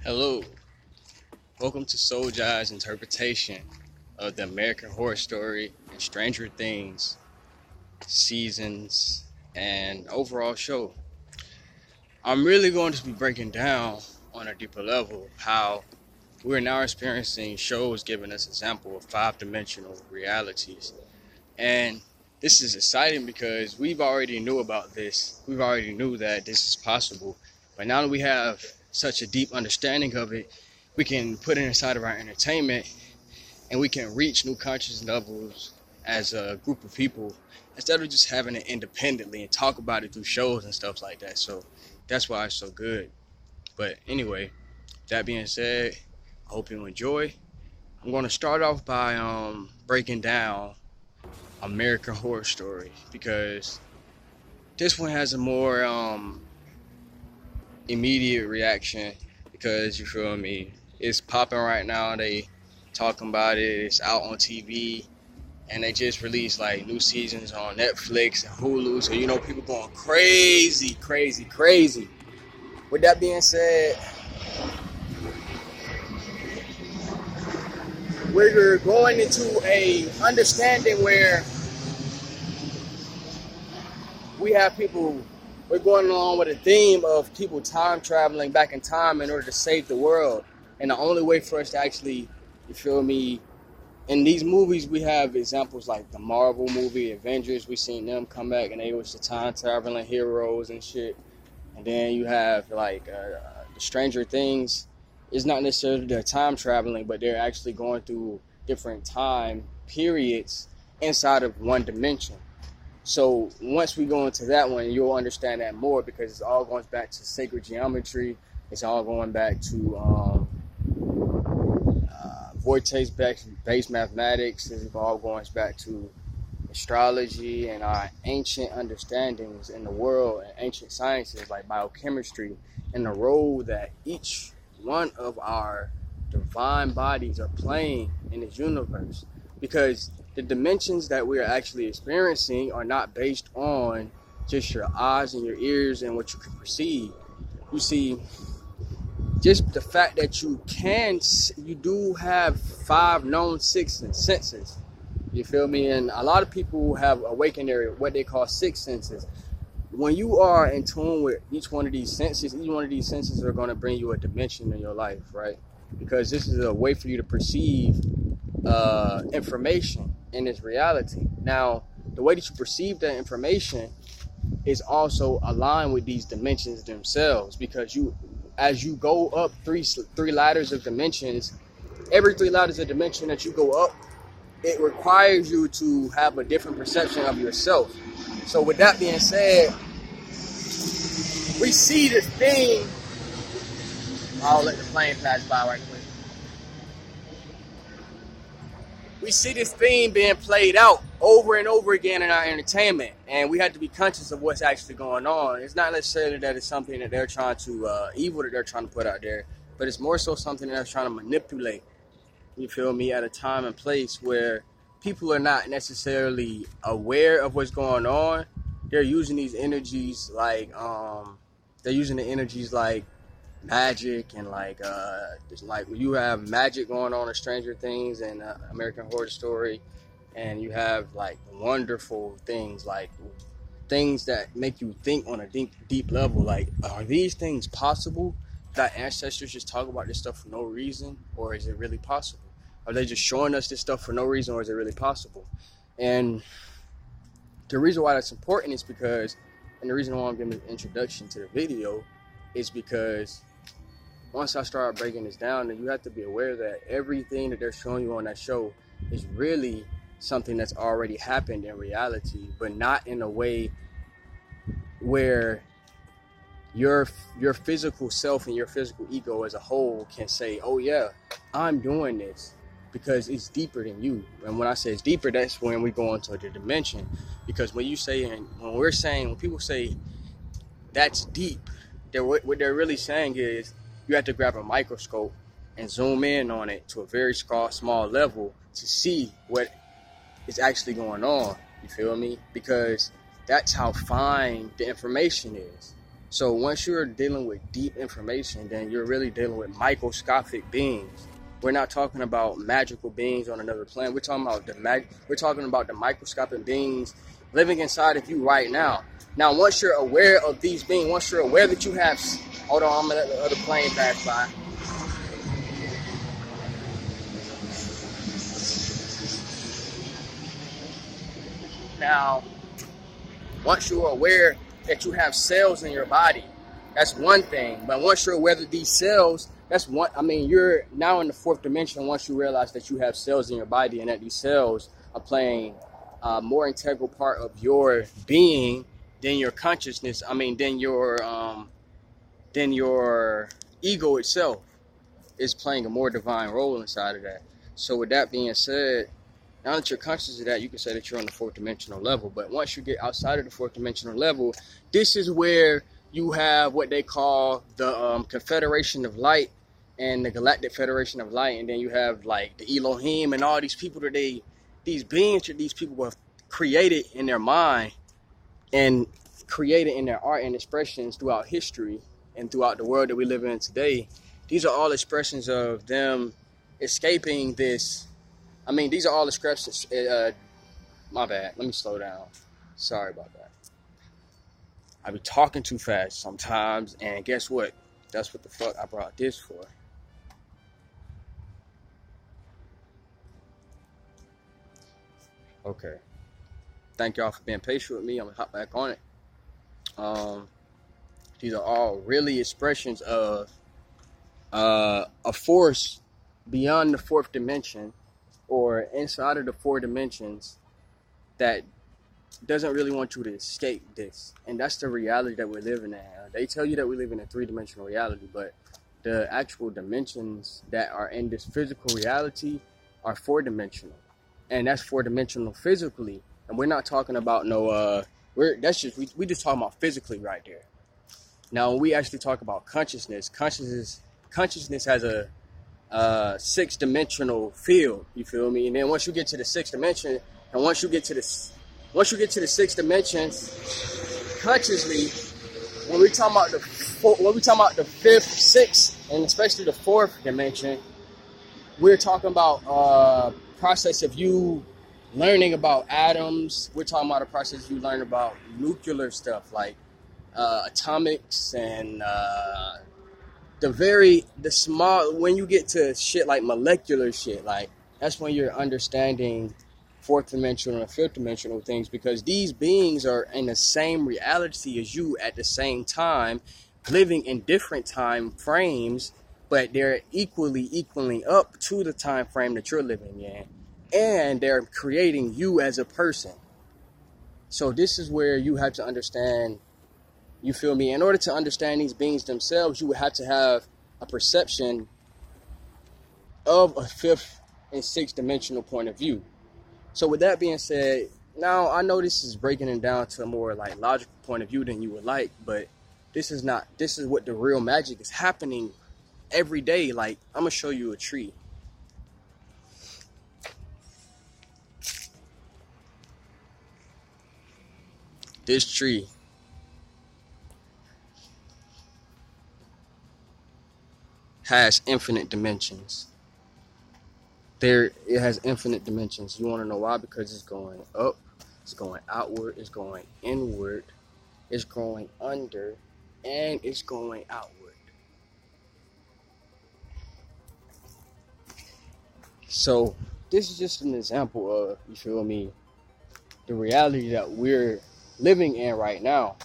Hello, welcome to Soul Jai's interpretation of the American Horror Story and Stranger Things seasons and overall show. I'm really going to be breaking down on a deeper level how we're now experiencing shows giving us example of five-dimensional realities. And this is exciting because we've already knew about this. We've already knew that this is possible. But now that we have such a deep understanding of it, we can put it inside of our entertainment and we can reach new conscious levels as a group of people instead of just having it independently and talk about it through shows and stuff like that. So that's why it's so good. But anyway, that being said, I hope you enjoy. I'm going to start off by breaking down American Horror Story because this one has a more immediate reaction because you feel me, it's popping right now. They talking about it, it's out on TV, and they just released like new seasons on Netflix and Hulu, so you know people going crazy. With that being said, we're going into a understanding where we're going along with a theme of people time traveling back in time in order to save the world. And the only way for us to actually, you feel me, in these movies we have examples like the Marvel movie, Avengers, we seen them come back and they was the time traveling heroes and shit. And then you have like the Stranger Things. It's not necessarily they're time traveling, but they're actually going through different time periods inside of one dimension. So once we go into that one, you'll understand that more because it's all going back to sacred geometry. It's all going back to vortex-based mathematics. It's all going back to astrology and our ancient understandings in the world and ancient sciences like biochemistry and the role that each one of our divine bodies are playing in this universe. Because the dimensions that we are actually experiencing are not based on just your eyes and your ears and what you can perceive. You see, just the fact that you do have 5 known sixth senses. You feel me? And a lot of people have awakened their what they call sixth senses. When you are in tune with each one of these senses are going to bring you a dimension in your life, right? Because this is a way for you to perceive information in this reality. Now, the way that you perceive that information is also aligned with these dimensions themselves, because as you go up three ladders of dimensions, every 3 ladders of dimension that you go up, it requires you to have a different perception of yourself. So with that being said, we see this thing. I'll let the plane pass by right quick. We see this theme being played out over and over again in our entertainment, and we have to be conscious of what's actually going on. It's not necessarily that it's something that they're trying to evil that they're trying to put out there, but it's more so something that they're trying to manipulate. You feel me? At a time and place where people are not necessarily aware of what's going on. They're using these energies like magic and like you have magic going on in Stranger Things and American Horror Story, and you have like wonderful things like things that make you think on a deep level. Like, are these things possible? Did our ancestors just talk about this stuff for no reason, or is it really possible? Are they just showing us this stuff for no reason, or is it really possible? And the reason why that's important is because, and the reason why I'm giving an introduction to the video is because once I start breaking this down, then you have to be aware that everything that they're showing you on that show is really something that's already happened in reality, but not in a way where your physical self and your physical ego as a whole can say, oh yeah, I'm doing this, because it's deeper than you. And when I say it's deeper, that's when we go into the dimension. Because when people say that's deep, what they're really saying is you have to grab a microscope and zoom in on it to a very small level to see what is actually going on. You feel me? Because that's how fine the information is. So once you're dealing with deep information, then you're really dealing with microscopic beings. We're not talking about magical beings on another planet. We're talking about the microscopic beings living inside of you right now. Now, once you're aware of these beings, once you're aware that you have, hold on, I'm gonna let the other plane pass by. Now, once you're aware that you have cells in your body, that's one thing. But once you're aware that these cells, that's one. I mean, you're now in the fourth dimension. Once you realize that you have cells in your body and that these cells are playing a more integral part of your being than your consciousness. I mean, than your ego itself is playing a more divine role inside of that. So with that being said, now that you're conscious of that, you can say that you're on the fourth dimensional level. But once you get outside of the fourth dimensional level, this is where you have what they call the Confederation of Light and the Galactic Federation of Light. And then you have like the Elohim and all these people that these beings that these people have created in their mind and created in their art and expressions throughout history and throughout the world that we live in today. These are all expressions of them escaping this. I mean, these are all expressions. My bad. Let me slow down. Sorry about that. I be talking too fast sometimes, and guess what? That's what the fuck I brought this for. Okay. Thank y'all for being patient with me. I'm gonna hop back on it. These are all really expressions of a force beyond the fourth dimension or inside of the four dimensions that doesn't really want you to escape this. And that's the reality that we're living in. They tell you that we live in a three-dimensional reality, but the actual dimensions that are in this physical reality are four-dimensional. And that's four-dimensional physically. And we're not talking about we just talking about physically right there. Now, when we actually talk about consciousness has a six-dimensional field, you feel me? And then once you get to the sixth dimension, and once you get to the sixth dimensions, consciously, when we talk about the fifth, sixth, and especially the fourth dimension, we're talking about process of you learning about atoms. We're talking about a process you learn about nuclear stuff like atomics and the small, when you get to shit like molecular shit, like that's when you're understanding fourth dimensional and fifth dimensional things, because these beings are in the same reality as you at the same time, living in different time frames, but they're equaling up to the time frame that you're living in, and they're creating you as a person. So this is where you have to understand. You feel me? In order to understand these beings themselves, you would have to have a perception of a fifth and sixth dimensional point of view. So with that being said, now I know this is breaking it down to a more like logical point of view than you would like, but this is what the real magic is happening every day. Like, I'm gonna show you a tree. This tree has infinite dimensions. It has infinite dimensions. You want to know why? Because it's going up, it's going outward, it's going inward, it's going under, and it's going outward. So this is just an example of, you feel me, the reality that we're living in right now.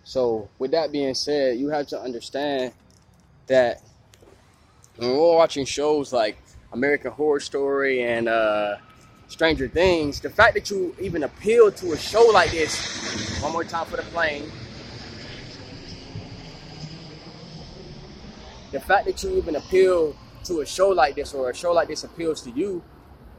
So with that being said, you have to understand that when we're watching shows like American Horror Story and Stranger Things, the fact that you even appeal to a show like this, one more time for the plane, the fact that you even appeal to a show like this, or a show like this appeals to you,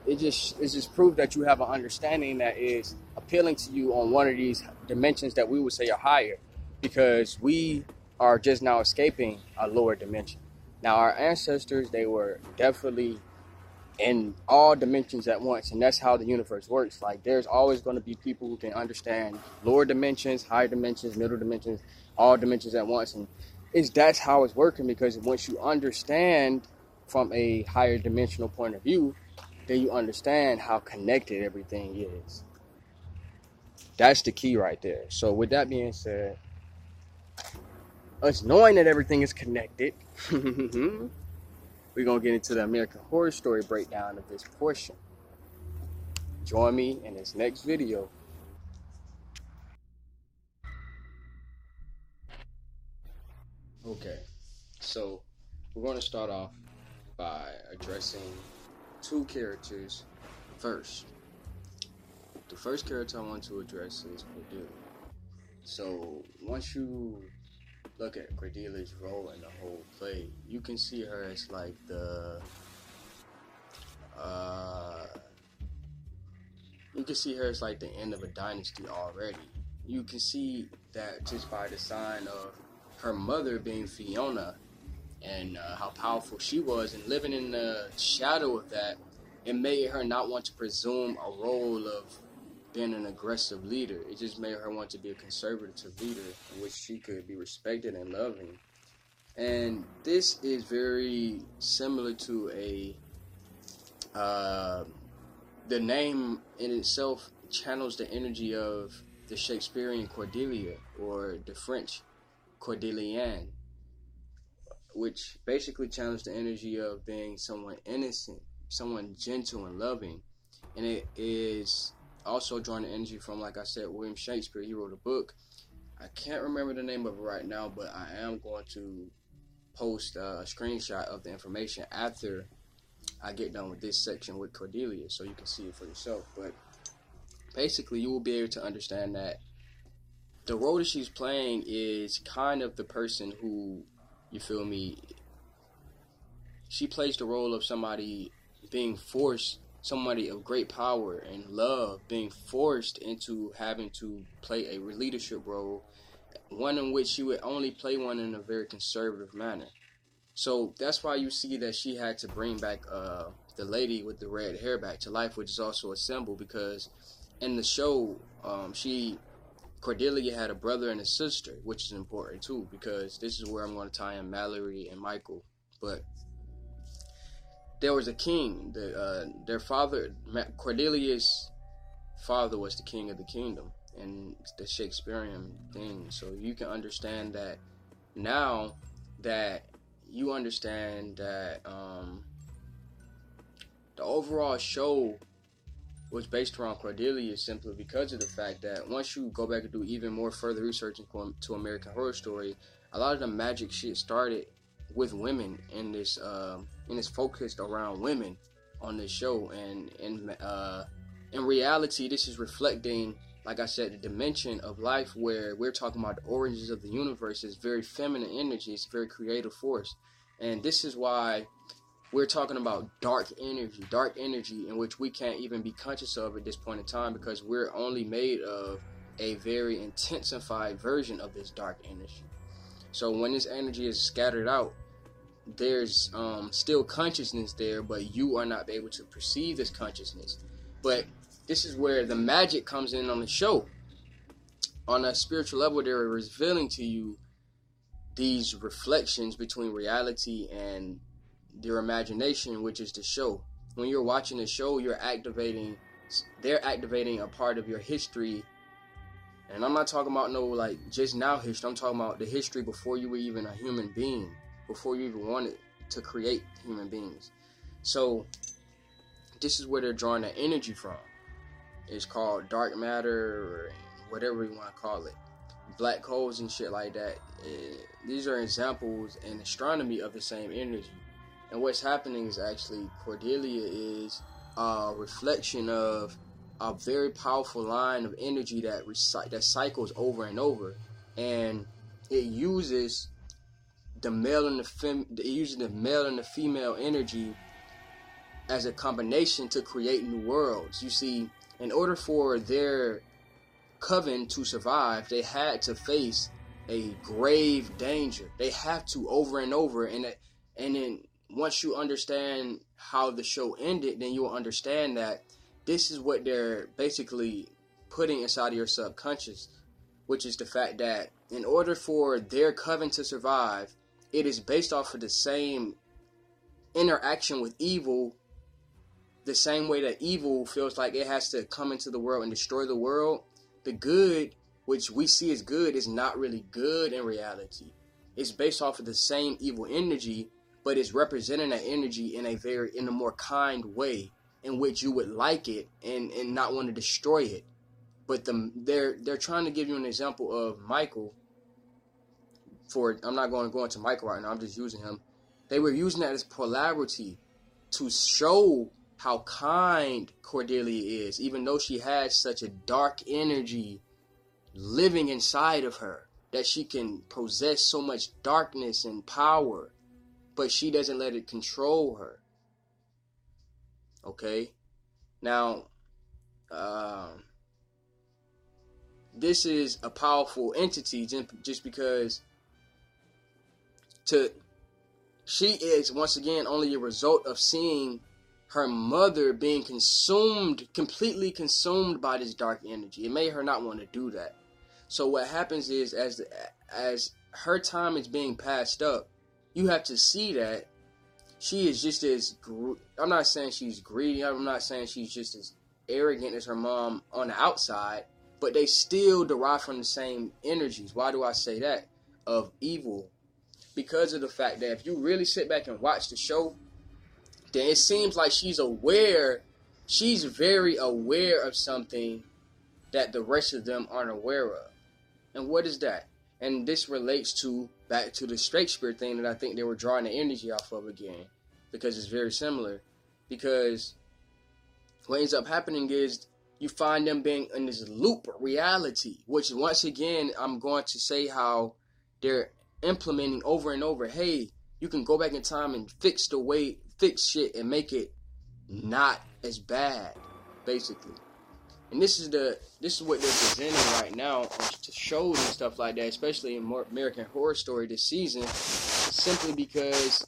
it just proves that you have an understanding that is appealing to you on one of these dimensions that we would say are higher, because we are just now escaping a lower dimension. Now, our ancestors, they were definitely in all dimensions at once, and that's how the universe works. Like, there's always going to be people who can understand lower dimensions, higher dimensions, middle dimensions, all dimensions at once. And that's how it's working, because once you understand from a higher dimensional point of view, then you understand how connected everything is. That's the key right there. So with that being said, us knowing that everything is connected, we're going to get into the American Horror Story breakdown of this portion. Join me in this next video. Okay, so we're going to start off by addressing two characters first. The first character I want to address is Cordelia. So once you look at Cordelia's role in the whole play, you can see her as like the end of a dynasty already. You can see that just by the sign of her mother being Fiona, and how powerful she was, and living in the shadow of that, it made her not want to presume a role of being an aggressive leader. It just made her want to be a conservative leader in which she could be respected and loving. And this is very similar to the name in itself channels the energy of the Shakespearean Cordelia, or the French Cordelienne, which basically channels the energy of being someone innocent, someone gentle and loving. And it is also drawing the energy from, like I said, William Shakespeare. He wrote a book. I can't remember the name of it right now, but I am going to post a screenshot of the information after I get done with this section with Cordelia, so you can see it for yourself. But basically, you will be able to understand that the role that she's playing is kind of the person who, you feel me, she plays the role of somebody being forced, somebody of great power and love, being forced into having to play a leadership role, one in which she would only play one in a very conservative manner. So that's why you see that she had to bring back the lady with the red hair back to life, which is also a symbol, because in the show, Cordelia had a brother and a sister, which is important too, because this is where I'm going to tie in Mallory and Michael. But there was a king. Their father, Cordelia's father, was the king of the kingdom, and the Shakespearean thing. So you can understand that now, that you understand that the overall show was based around Cordelia, simply because of the fact that once you go back and do even more further research into American Horror Story, a lot of the magic shit started with women in this focused around women on this show. And in reality, this is reflecting, like I said, the dimension of life where we're talking about the origins of the universe. Is very feminine energy. It's a very creative force. And this is why we're talking about dark energy in which we can't even be conscious of at this point in time, because we're only made of a very intensified version of this dark energy. So when this energy is scattered out, there's still consciousness there, but you are not able to perceive this consciousness. But this is where the magic comes in on the show. On a spiritual level, they're revealing to you these reflections between reality and your imagination, which is the show. When you're watching the show, they're activating a part of your history. And I'm not talking about no like just now history. I'm talking about the history before you were even a human being, before you even wanted to create human beings. So this is where they're drawing that energy from. It's called dark matter, or whatever you want to call it, black holes and shit like that. These are examples in astronomy of the same energy. And what's happening is actually Cordelia is a reflection of a very powerful line of energy that cycles over and over, and it uses the male and the female energy as a combination to create new worlds. You see, in order for their coven to survive, they had to face a grave danger. They have to over and over, and then once you understand how the show ended, then you'll understand that this is what they're basically putting inside of your subconscious. which is the fact that in order for their coven to survive, it is based off of the same interaction with evil, the same way that evil feels like it has to come into the world and destroy the world. The good, which we see as good, is not really good in reality. It's based off of the same evil energy, but it's representing that energy in a more kind way, in which you would like it and not want to destroy it. But they're trying to give you an example of Michael. I'm not going to go into Michael right now. I'm just using him. They were using that as polarity to show how kind Cordelia is, even though she has such a dark energy living inside of her, that she can possess so much darkness and power, but she doesn't let it control her. Okay? Now, this is a powerful entity just because she is, once again, only a result of seeing her mother being completely consumed by this dark energy. It made her not want to do that. So what happens is, as her time is being passed up, you have to see that she is just as, I'm not saying she's greedy, I'm not saying she's just as arrogant as her mom on the outside, but they still derive from the same energies. Why do I say that? Of evil. Because of the fact that if you really sit back and watch the show, then it seems like she's very aware of something that the rest of them aren't aware of. And what is that? And this relates back to the Shakespeare thing that I think they were drawing the energy off of again, because it's very similar. Because what ends up happening is you find them being in this loop reality, which once again, I'm going to say how they're implementing over and over. Hey, you can go back in time and fix shit and make it not as bad, basically. And this is what they're presenting right now to shows and stuff like that, especially in American Horror Story this season, simply because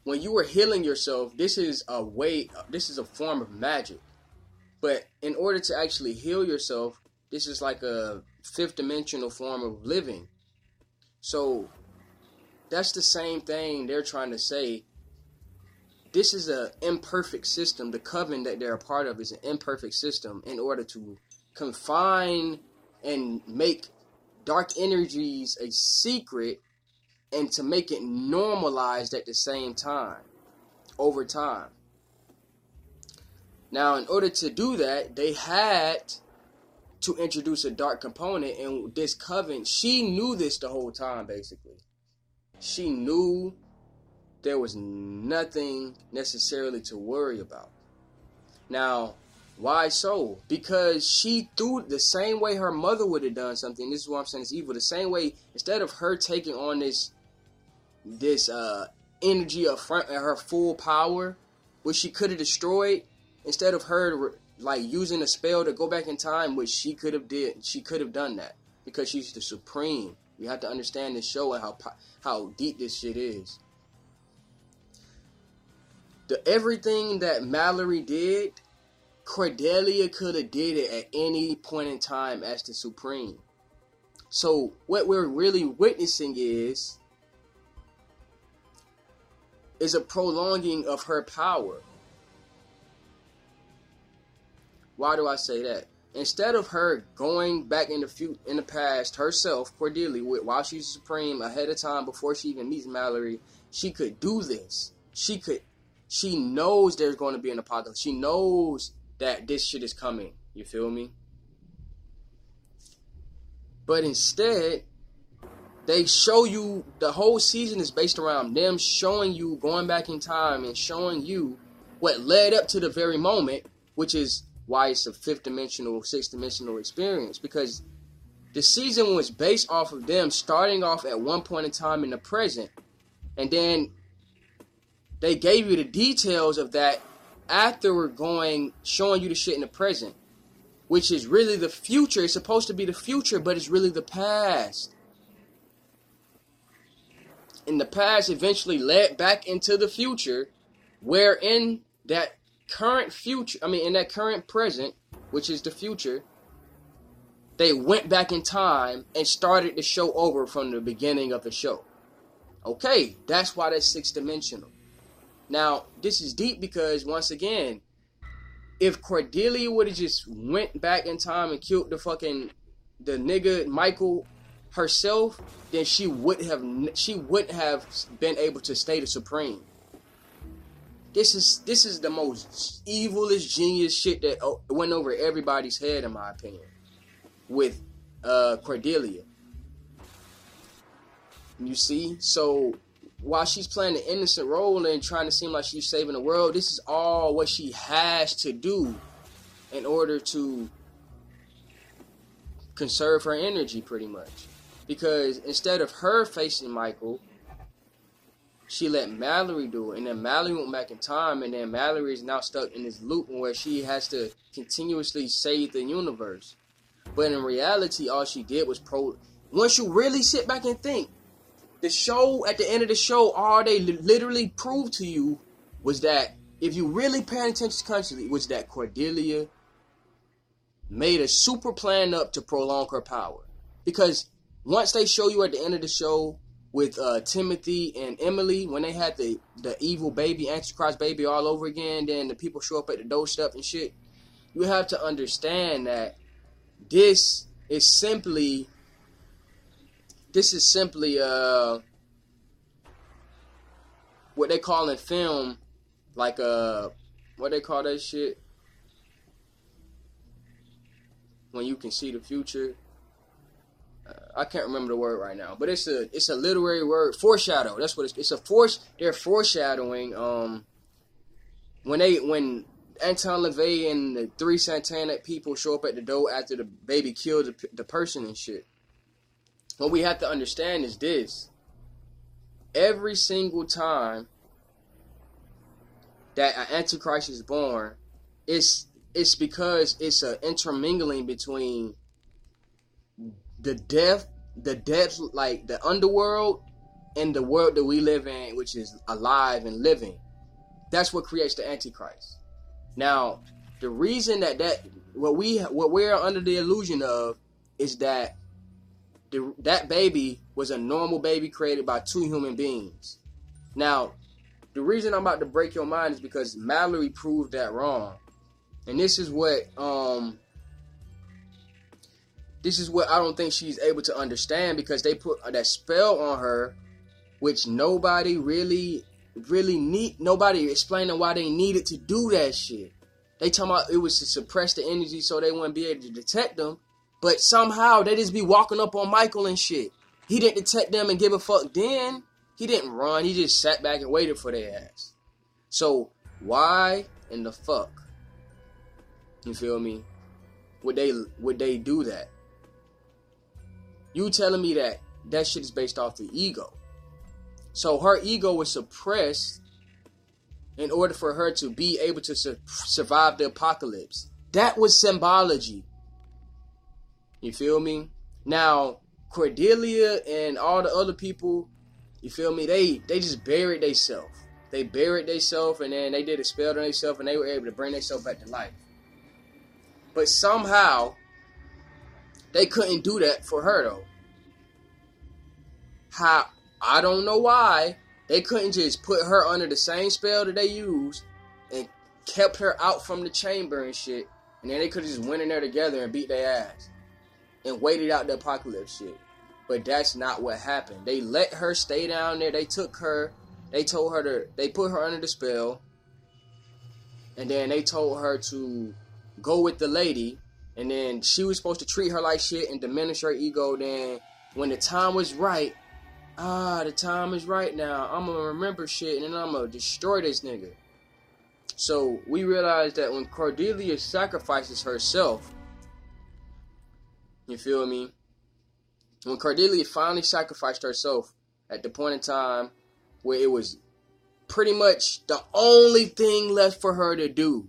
when you are healing yourself, this is a form of magic. But in order to actually heal yourself, this is like a fifth dimensional form of living. So that's the same thing they're trying to say. This is an imperfect system. The coven that they're a part of is an imperfect system in order to confine and make dark energies a secret and to make it normalized at the same time, over time. Now, in order to do that, they had to introduce a dark component, and this coven, she knew this the whole time, basically. She knew there was nothing necessarily to worry about. Now, why so? Because she threw the same way her mother would have done something. This is what I'm saying is evil. The same way, instead of her taking on this energy of her full power, which she could have destroyed, instead of her like using a spell to go back in time, which she could have done that because she's the supreme. You have to understand this show and how deep this shit is. Everything that Mallory did, Cordelia could have did it at any point in time as the supreme. So what we're really witnessing is a prolonging of her power. Why do I say that? Instead of her going back in the past herself, Cordelia, while she's supreme ahead of time before she even meets Mallory, she could do this. She knows there's going to be an apocalypse. She knows that this shit is coming. You feel me? But instead, they show you, the whole season is based around them showing you, going back in time and showing you what led up to the very moment, which is why it's a sixth dimensional experience. Because the season was based off of them starting off at one point in time in the present. And then they gave you the details of that after showing you the shit in the present, which is really the future. It's supposed to be the future, but it's really the past. And the past eventually led back into the future, where in that current present, which is the future, they went back in time and started the show over from the beginning of the show. Okay, that's why that's 6-dimensional. Now, this is deep because, once again, if Cordelia would have just went back in time and killed the nigga Michael herself, then she wouldn't have been able to stay the Supreme. This is the most evilest genius shit that went over everybody's head, in my opinion, with Cordelia. You see? So while she's playing an innocent role and trying to seem like she's saving the world, this is all what she has to do in order to conserve her energy, pretty much. Because instead of her facing Michael, she let Mallory do it, and then Mallory went back in time, and then Mallory is now stuck in this loop where she has to continuously save the universe. But in reality, all she did was once you really sit back and think, the show, at the end of the show, all they literally proved to you was that, if you really pay attention consciously, was that Cordelia made a super plan up to prolong her power. Because once they show you at the end of the show with Timothy and Emily, when they had the evil baby, Antichrist baby all over again, then the people show up at the doorstep and shit, you have to understand that this is simply what they call in film, like what they call that shit when you can see the future. I can't remember the word right now, but it's a literary word, foreshadow. That's what they're foreshadowing. When Anton LaVey and the 3 satanic people show up at the door after the baby killed the person and shit. What we have to understand is this: every single time that an Antichrist is born, it's because it's an intermingling between the death, like the underworld, and the world that we live in, which is alive and living. That's what creates the Antichrist. Now, the reason what we're under the illusion of is that that baby was a normal baby created by 2 human beings. Now, the reason I'm about to break your mind is because Mallory proved that wrong. And this is what I don't think she's able to understand, because they put that spell on her, which nobody nobody explaining why they needed to do that shit. They talking about it was to suppress the energy so they wouldn't be able to detect them. But somehow they just be walking up on Michael and shit. He didn't detect them and give a fuck then. He didn't run. He just sat back and waited for their ass. So why in the fuck, you feel me, would they do that? You telling me that shit is based off the ego. So her ego was suppressed in order for her to be able to survive the apocalypse. That was symbology. You feel me? Now, Cordelia and all the other people, you feel me? They just buried themselves. They buried themselves, and then they did a spell on themselves, and they were able to bring themselves back to life. But somehow, they couldn't do that for her, though. How? I don't know why. They couldn't just put her under the same spell that they used and kept her out from the chamber and shit. And then they could have just went in there together and beat their ass and waited out the apocalypse shit. But that's not what happened. They let her stay down there. They took her. They told her they put her under the spell. And then they told her to go with the lady. And then she was supposed to treat her like shit and diminish her ego. Then when the time was right, the time is right now, I'm going to remember shit and then I'm going to destroy this nigga. So we realized that when Cordelia sacrifices herself, you feel me? When Cordelia finally sacrificed herself at the point in time where it was pretty much the only thing left for her to do,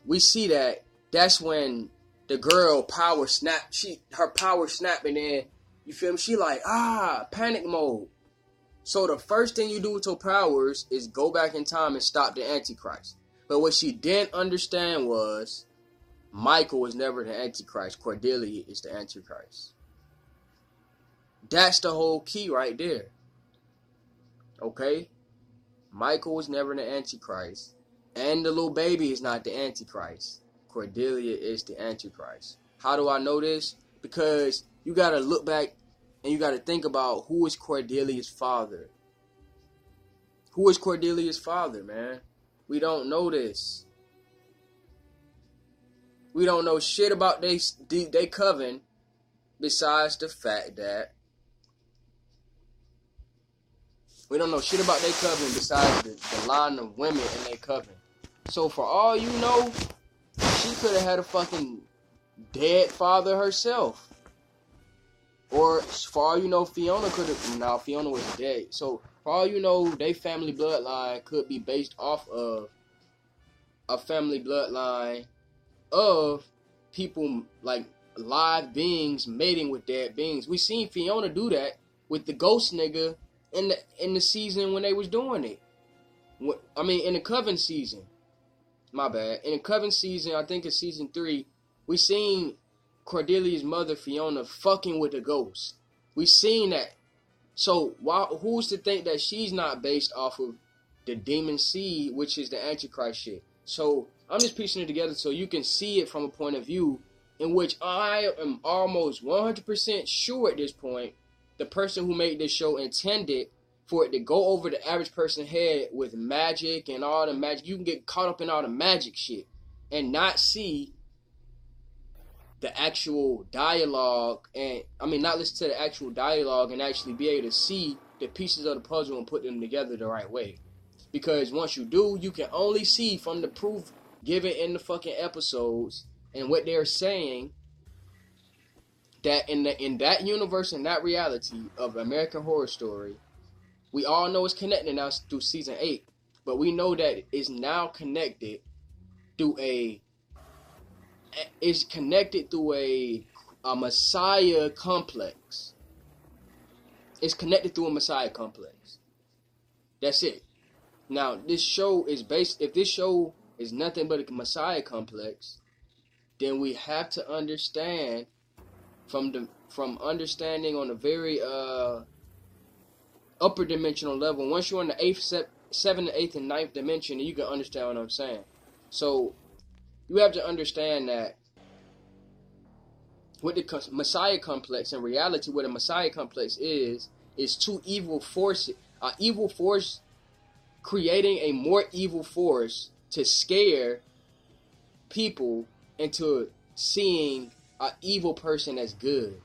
we see that's when the girl power snap. Her power snap, and then you feel me? She like panic mode. So the first thing you do with your powers is go back in time and stop the Antichrist. But what she didn't understand was Michael was never the Antichrist. Cordelia is the Antichrist. That's the whole key right there. Okay? Michael was never the Antichrist. And the little baby is not the Antichrist. Cordelia is the Antichrist. How do I know this? Because you got to look back and you got to think about who is Cordelia's father. Who is Cordelia's father, man? We don't know this. We don't know shit about they coven besides the fact that we don't know shit about their coven besides the line of women in their coven. So for all you know, she could have had a fucking dead father herself. Or for all you know, Fiona could have. Now Fiona was dead. So for all you know, their family bloodline could be based off of a family bloodline of people like live beings mating with dead beings. We seen Fiona do that with the ghost nigga in the season when they was doing it. I mean, in the Coven season. My bad. In the Coven season, I think it's season 3, we seen Cordelia's mother, Fiona, fucking with a ghost. We seen that. So, who's to think that she's not based off of the demon seed, which is the Antichrist shit? So, I'm just piecing it together so you can see it from a point of view in which I am almost 100% sure at this point the person who made this show intended for it to go over the average person's head with magic and all the magic. You can get caught up in all the magic shit and not see the actual dialogue, and I mean not listen to the actual dialogue and actually be able to see the pieces of the puzzle and put them together the right way. Because once you do, you can only see from the proof given in the fucking episodes and what they're saying that in that universe and that reality of American Horror Story, we all know it's connected now through season 8, but we know that it's now connected through a Messiah complex. It's connected through a Messiah complex. That's it. Now, this show is based, if this show is nothing but a Messiah complex, then we have to understand from understanding on a very upper dimensional level. Once you're on the 7th, 8th, and 9th dimension, you can understand what I'm saying. So you have to understand that with the Messiah complex, in reality, what a Messiah complex is two evil forces, an evil force creating a more evil force to scare people into seeing an evil person as good.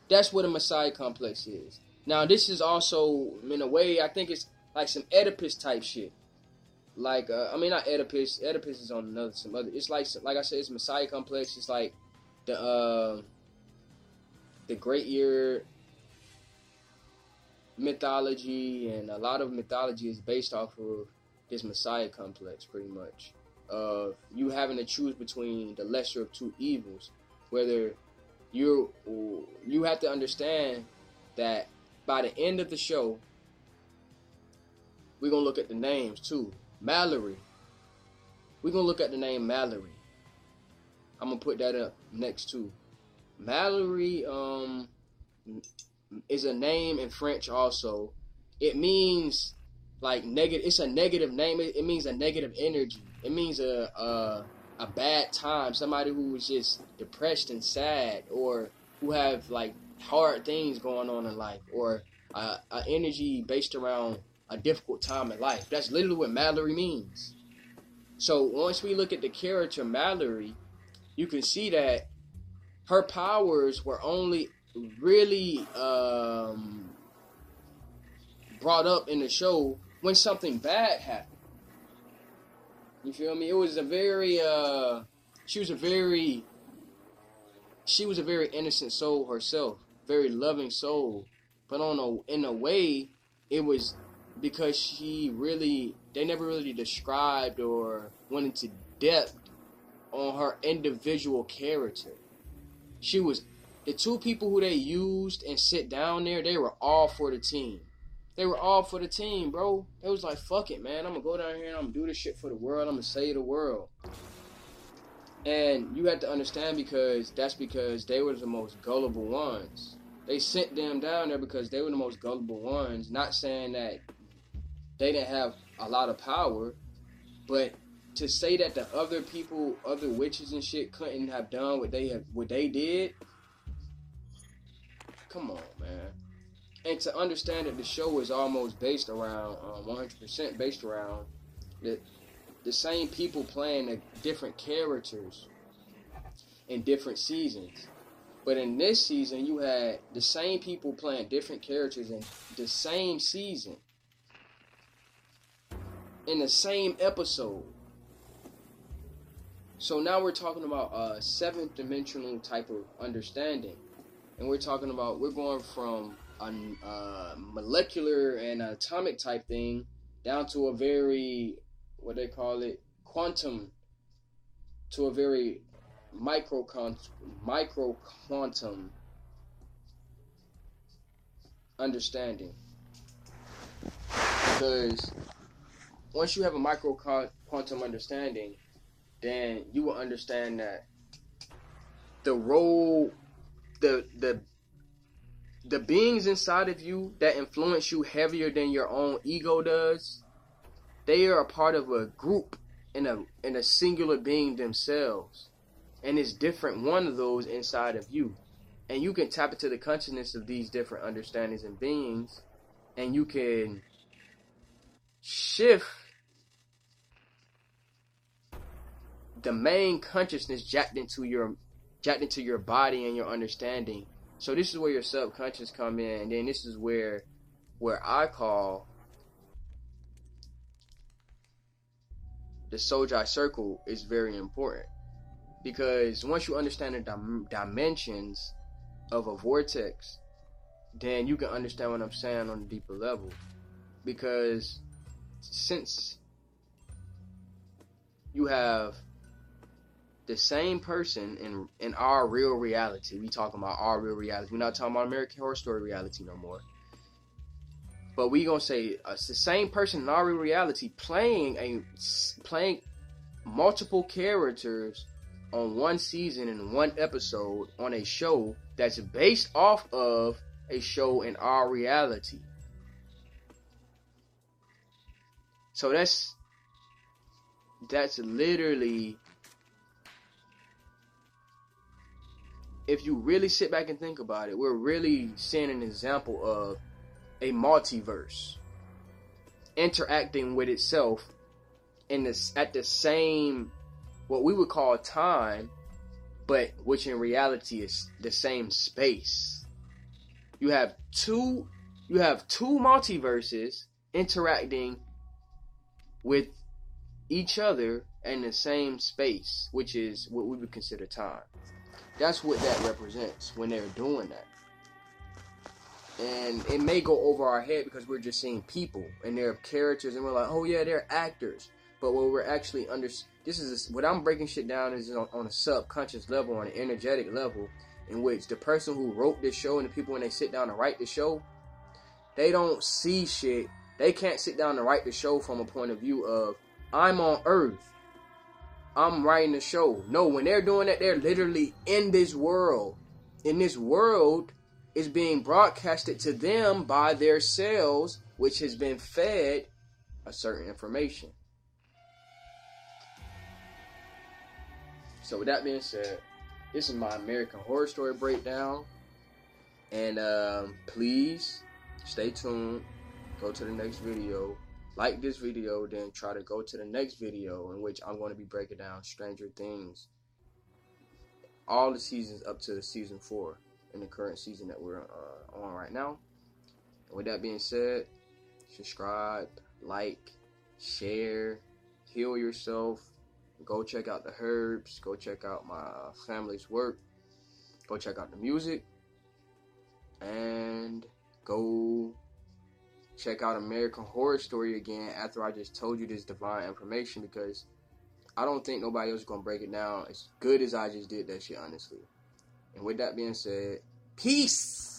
That's what a Messiah complex is. Now, this is also, in a way, I think it's like some Oedipus type shit. Like, I mean, not Oedipus. Oedipus is on some other. It's like I said, it's Messiah complex. It's like the Great Year mythology, and a lot of mythology is based off of this Messiah complex, pretty much. You having to choose between the lesser of two evils, whether you have to understand that by the end of the show, we're going to look at the names too. Mallory. We're going to look at the name Mallory. I'm going to put that up next too. Mallory is a name in French also. It means like negative. It's a negative name. It means a negative energy. It means a bad time. Somebody who is just depressed and sad, or who have like hard things going on in life, or an energy based around a difficult time in life. That's literally what Mallory means. So once we look at the character Mallory, you can see that her powers were only really brought up in the show when something bad happened. You feel me? It was a very she was a very innocent soul herself, very loving soul. But in a way, it was because they never really described or went into depth on her individual character. The two people who they used and sit down there, they were all for the team. They were all for the team, bro. It was like, fuck it, man. I'm going to go down here and I'm going to do this shit for the world. I'm going to save the world. And you have to understand, because they were the most gullible ones. They sent them down there because they were the most gullible ones. Not saying that they didn't have a lot of power, but to say that the other people, other witches and shit, couldn't have done what they did. Come on, man. And to understand that the show is almost based around 100% based around the same people playing the different characters in different seasons. But in this season, you had the same people playing different characters in the same season, in the same episode. So now we're talking about a seventh dimensional type of understanding. And we're going from a molecular and atomic type thing down to a very, what they call it, quantum, to a very micro quantum understanding. Because once you have a micro quantum understanding, then you will understand that the role, the beings inside of you that influence you heavier than your own ego does, they are a part of a group in a singular being themselves. And it's different one of those inside of you. And you can tap into the consciousness of these different understandings and beings, and you can shift the main consciousness jacked into your body and your understanding. So this is where your subconscious come in, and then this is where I call the Sojai circle is very important. Because once you understand the dimensions of a vortex, then you can understand what I'm saying on a deeper level. Because since you have the same person in our real reality, we talking about our real reality. We're not talking about American Horror Story reality no more. But we gonna say it's the same person in our real reality playing multiple characters on one season and one episode on a show that's based off of a show in our reality. So that's literally, if you really sit back and think about it, we're really seeing an example of a multiverse interacting with itself at the same, what we would call time, but which in reality is the same space. You have two multiverses interacting with each other in the same space, which is what we would consider time. That's what that represents when they're doing that. And it may go over our head because we're just seeing people and their characters, and we're like, oh yeah, they're actors. But what we're actually what I'm breaking shit down is on a subconscious level, on an energetic level, in which the person who wrote this show and the people when they sit down to write the show, they don't see shit. They can't sit down and write the show from a point of view of, I'm on Earth, I'm writing the show. No, when they're doing that, they're literally in this world. And this world is being broadcasted to them by their cells, which has been fed a certain information. So with that being said, this is my American Horror Story breakdown. And please stay tuned. Go to the next video. Like this video, then try to go to the next video, in which I'm going to be breaking down Stranger Things. All the seasons up to season 4 in the current season that we're on right now. And with that being said, subscribe, like, share, heal yourself. Go check out the herbs. Go check out my family's work. Go check out the music. And go check out American Horror Story again after I just told you this divine information, because I don't think nobody else is going to break it down as good as I just did that shit, honestly. And with that being said, peace!